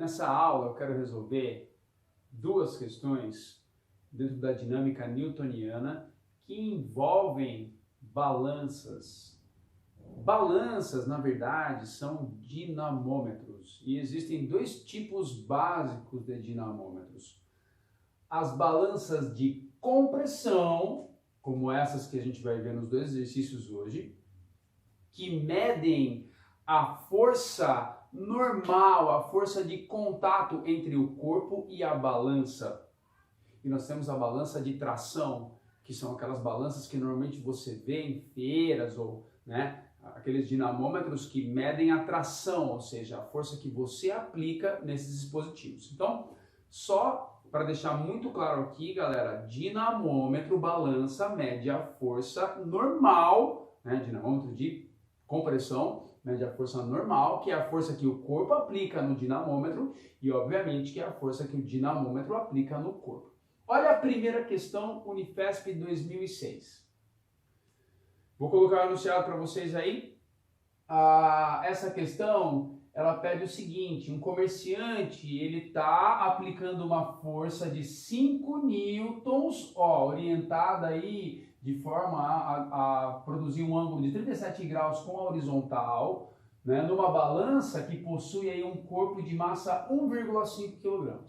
Nessa aula eu quero resolver duas questões dentro da dinâmica newtoniana que envolvem balanças. Balanças, na verdade, são dinamômetros e existem dois tipos básicos de dinamômetros. As balanças de compressão, como essas que a gente vai ver nos dois exercícios hoje, que medem a força normal, a força de contato entre o corpo e a balança. E nós temos a balança de tração, que são aquelas balanças que normalmente você vê em feiras ou, aqueles dinamômetros que medem a tração, ou seja, a força que você aplica nesses dispositivos. Então, só para deixar muito claro aqui, galera, dinamômetro, balança, mede a força normal, dinamômetro de compressão, mede a força normal, que é a força que o corpo aplica no dinamômetro e, obviamente, que é a força que o dinamômetro aplica no corpo. Olha a primeira questão, Unifesp 2006. Vou colocar anunciado para vocês aí. Essa questão, ela pede o seguinte: um comerciante, ele está aplicando uma força de 5 newtons, orientada aí de forma a produzir um ângulo de 37 graus com a horizontal, numa balança que possui aí um corpo de massa 1,5 kg.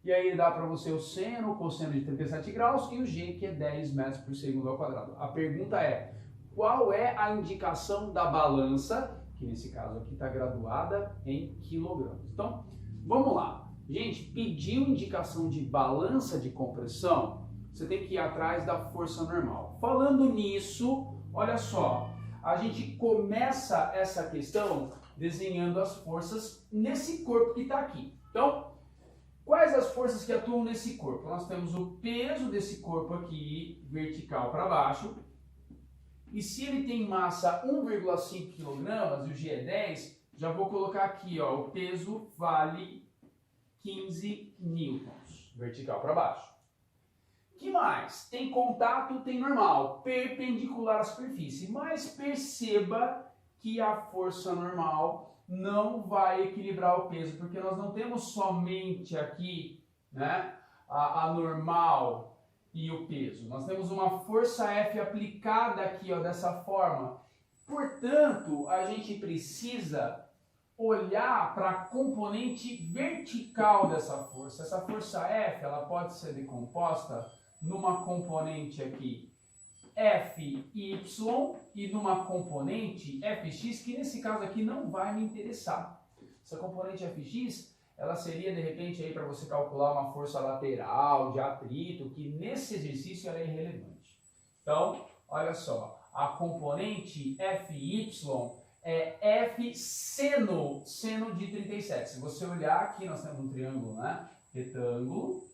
E aí dá para você o seno, o cosseno de 37 graus e o g, que é 10 metros por segundo ao quadrado. A pergunta é: qual é a indicação da balança, que nesse caso aqui está graduada em quilogramos? Então, vamos lá. Gente, pediu indicação de balança de compressão, você tem que ir atrás da força normal. Falando nisso, olha só, a gente começa essa questão desenhando as forças nesse corpo que está aqui. Então, quais as forças que atuam nesse corpo? Nós temos o peso desse corpo aqui, vertical para baixo, e se ele tem massa 1,5 kg e o G é 10, já vou colocar aqui, o peso vale 15 newtons, vertical para baixo. Que mais? Tem contato, tem normal, perpendicular à superfície, mas perceba que a força normal não vai equilibrar o peso, porque nós não temos somente aqui, a normal e o peso. Nós temos uma força F aplicada aqui, dessa forma. Portanto, a gente precisa olhar para a componente vertical dessa força. Essa força F, ela pode ser decomposta numa componente aqui Fy e numa componente Fx, que nesse caso aqui não vai me interessar. Essa componente Fx, ela seria de repente aí para você calcular uma força lateral de atrito, que nesse exercício ela é irrelevante. Então, olha só, a componente Fy é F seno de 37. Se você olhar aqui, nós temos um triângulo, retângulo.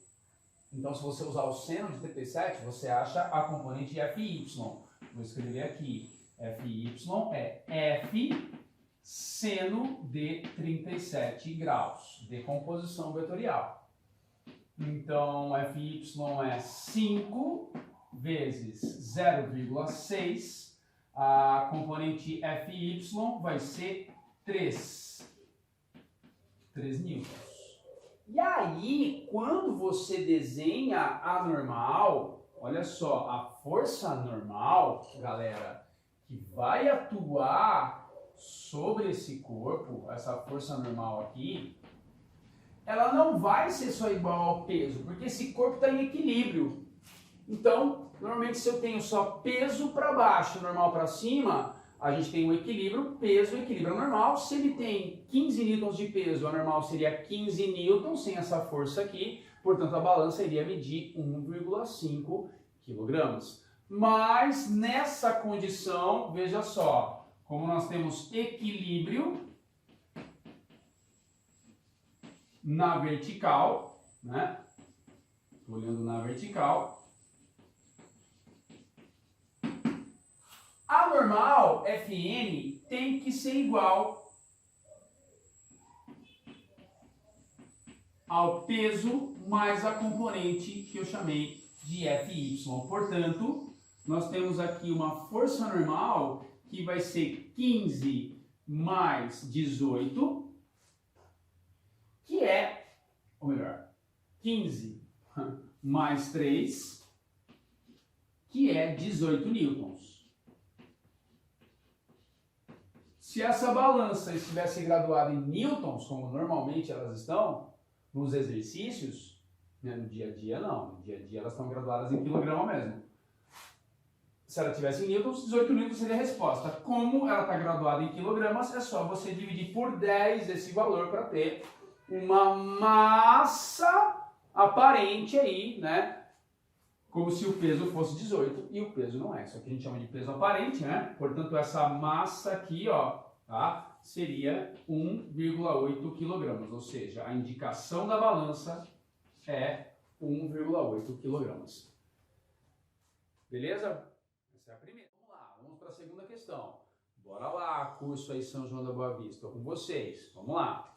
Então, se você usar o seno de 37, você acha a componente Fy. Vou escrever aqui. Fy é F seno de 37 graus. Decomposição vetorial. Então, Fy é 5 vezes 0,6. A componente Fy vai ser 3 newtons. E aí, quando você desenha a normal, olha só, a força normal, galera, que vai atuar sobre esse corpo, essa força normal aqui, ela não vai ser só igual ao peso, porque esse corpo está em equilíbrio. Então, normalmente se eu tenho só peso para baixo, normal para cima, a gente tem um equilíbrio, peso, equilíbrio normal. Se ele tem 15 newtons de peso, a normal seria 15 newtons, sem essa força aqui, portanto a balança iria medir 1,5 kg. Mas nessa condição, veja só, como nós temos equilíbrio na vertical, Estou olhando na vertical. A normal, Fn, tem que ser igual ao peso mais a componente que eu chamei de Fy. Portanto, nós temos aqui uma força normal que vai ser 15 mais 18, que é, ou melhor, 15 mais 3, que é 18 newtons. Se essa balança estivesse graduada em newtons, como normalmente elas estão nos exercícios, né, no dia a dia não, no dia a dia elas estão graduadas em quilograma mesmo. Se ela tivesse em newtons, 18 newtons seria a resposta. Como ela está graduada em quilogramas, é só você dividir por 10 esse valor para ter uma massa aparente aí, né? Como se o peso fosse 18 e o peso não é. Isso aqui a gente chama de peso aparente, né? Portanto, essa massa aqui, ó, tá? Seria 1,8 quilogramas, ou seja, a indicação da balança é 1,8 quilogramas. Beleza? Essa é a primeira. Vamos lá, vamos para a segunda questão. Bora lá, curso aí São João da Boa Vista. Estou com vocês. Vamos lá.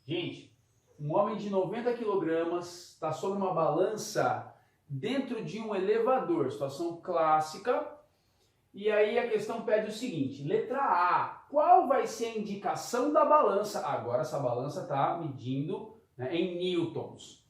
Gente, um homem de 90 quilogramas está sobre uma balança dentro de um elevador, situação clássica. E aí a questão pede o seguinte, letra A, qual vai ser a indicação da balança? Agora essa balança está medindo, né, em newtons.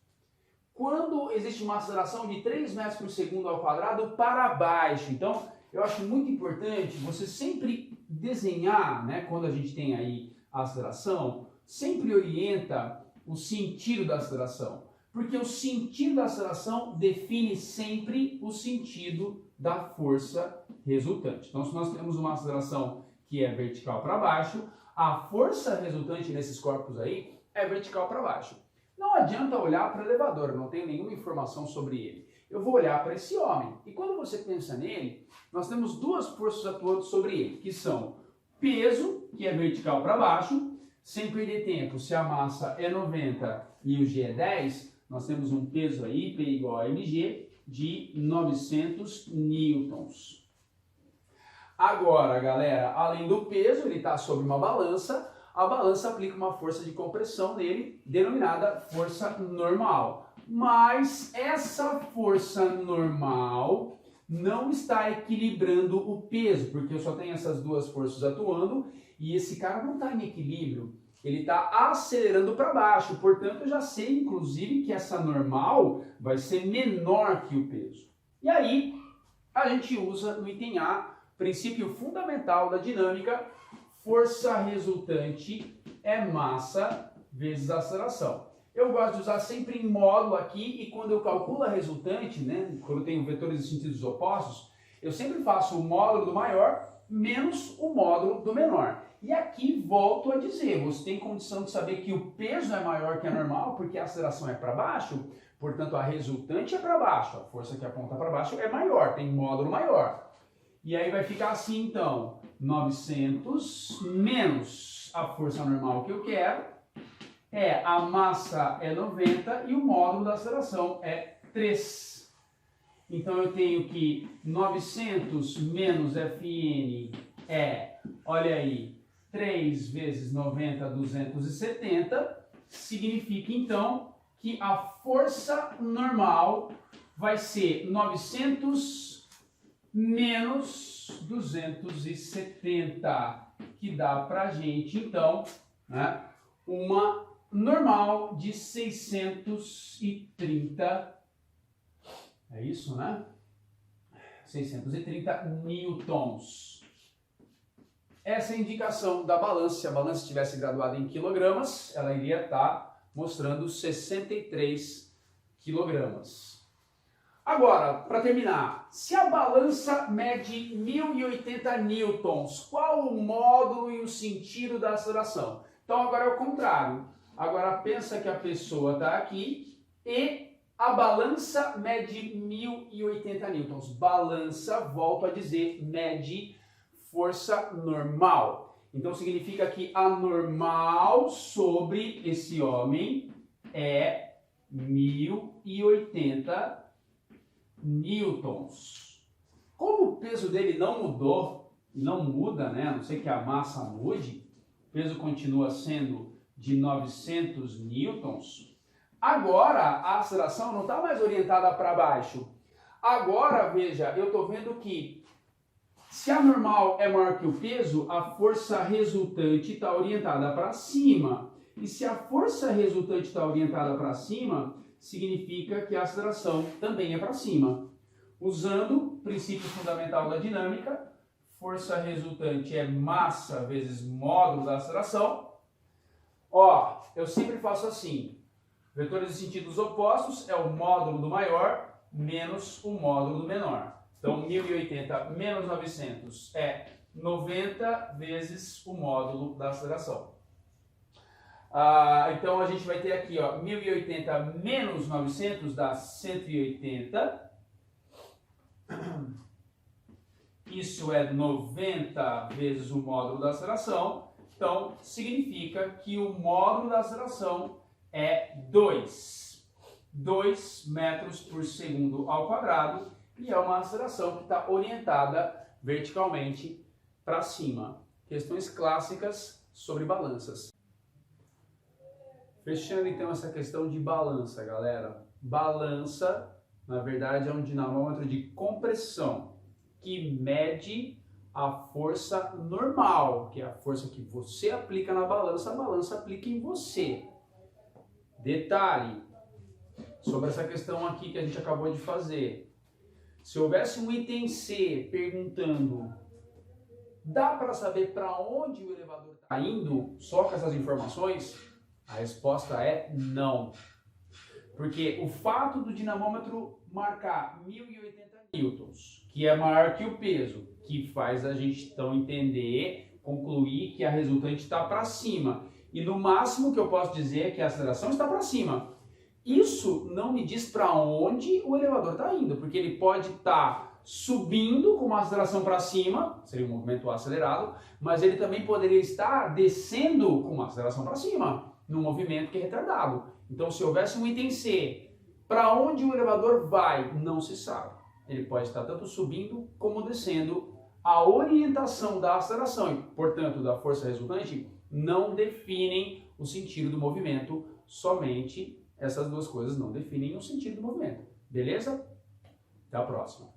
Quando existe uma aceleração de 3 metros por segundo ao quadrado para baixo. Então, eu acho muito importante você sempre desenhar, né, quando a gente tem aí a aceleração, sempre orienta o sentido da aceleração. Porque o sentido da aceleração define sempre o sentido da força resultante. Então, se nós temos uma aceleração que é vertical para baixo, a força resultante nesses corpos aí é vertical para baixo. Não adianta olhar para o elevador, não tenho nenhuma informação sobre ele. Eu vou olhar para esse homem. E quando você pensa nele, nós temos duas forças atuando sobre ele, que são peso, que é vertical para baixo, sem perder tempo. Se a massa é 90 e o G é 10, nós temos um peso aí, P igual a mg, de 900 newtons. Agora, galera, além do peso, ele está sobre uma balança, a balança aplica uma força de compressão nele, denominada força normal. Mas essa força normal não está equilibrando o peso, porque eu só tenho essas duas forças atuando e esse cara não está em equilíbrio. Ele está acelerando para baixo, portanto eu já sei, inclusive, que essa normal vai ser menor que o peso. E aí, a gente usa no item A, princípio fundamental da dinâmica, força resultante é massa vezes aceleração. Eu gosto de usar sempre em módulo aqui, e quando eu calculo a resultante, né, quando eu tenho vetores de sentidos opostos, eu sempre faço o módulo do maior menos o módulo do menor. E aqui volto a dizer, você tem condição de saber que o peso é maior que a normal, porque a aceleração é para baixo, portanto a resultante é para baixo, a força que aponta para baixo é maior, tem módulo maior. E aí vai ficar assim então, 900 menos a força normal que eu quero, a massa é 90 e o módulo da aceleração é 3. Então eu tenho que 900 menos Fn olha aí, 3 vezes 90, 270, significa então que a força normal vai ser 900 menos 270, que dá pra gente então, né, uma normal de 630, é isso, né? 630 newtons. Essa é a indicação da balança. Se a balança estivesse graduada em quilogramas, ela iria estar mostrando 63 quilogramas. Agora, para terminar, se a balança mede 1080 newtons, qual o módulo e o sentido da aceleração? Então agora é o contrário. Agora pensa que a pessoa está aqui e a balança mede 1080 newtons. Balança, volto a dizer, mede força normal. Então significa que a normal sobre esse homem é 1080 newtons. Como o peso dele não mudou, não muda, né? A não ser que a massa mude, o peso continua sendo de 900 newtons. Agora a aceleração não está mais orientada para baixo. Agora, veja, eu estou vendo que se a normal é maior que o peso, a força resultante está orientada para cima. E se a força resultante está orientada para cima, significa que a aceleração também é para cima. Usando o princípio fundamental da dinâmica, força resultante é massa vezes módulo da aceleração. Ó, eu sempre faço assim, vetores de sentidos opostos é o módulo do maior menos o módulo do menor. Então, 1080 menos 900 é 90 vezes o módulo da aceleração. Então, a gente vai ter aqui, ó, 1080 menos 900 dá 180. Isso é 90 vezes o módulo da aceleração. Então, significa que o módulo da aceleração é 2 metros por segundo ao quadrado e é uma aceleração que está orientada verticalmente para cima. Questões clássicas sobre balanças. Fechando então essa questão de balança, galera. Balança, na verdade, é um dinamômetro de compressão que mede a força normal, que é a força que você aplica na balança, a balança aplica em você. Detalhe sobre essa questão aqui que a gente acabou de fazer. Se houvesse um item C perguntando, dá para saber para onde o elevador está indo só com essas informações? A resposta é não. Porque o fato do dinamômetro marcar 1080 newtons, que é maior que o peso, que faz a gente então entender, concluir que a resultante está para cima. E no máximo que eu posso dizer é que a aceleração está para cima. Isso não me diz para onde o elevador está indo, porque ele pode estar subindo com uma aceleração para cima, seria um movimento acelerado, mas ele também poderia estar descendo com uma aceleração para cima, num movimento que é retardado. Então, se houvesse um item C, para onde o elevador vai, não se sabe. Ele pode estar tanto subindo como descendo. A orientação da aceleração e, portanto, da força resultante não definem o sentido do movimento, somente essas duas coisas não definem o sentido do movimento. Beleza? Até a próxima.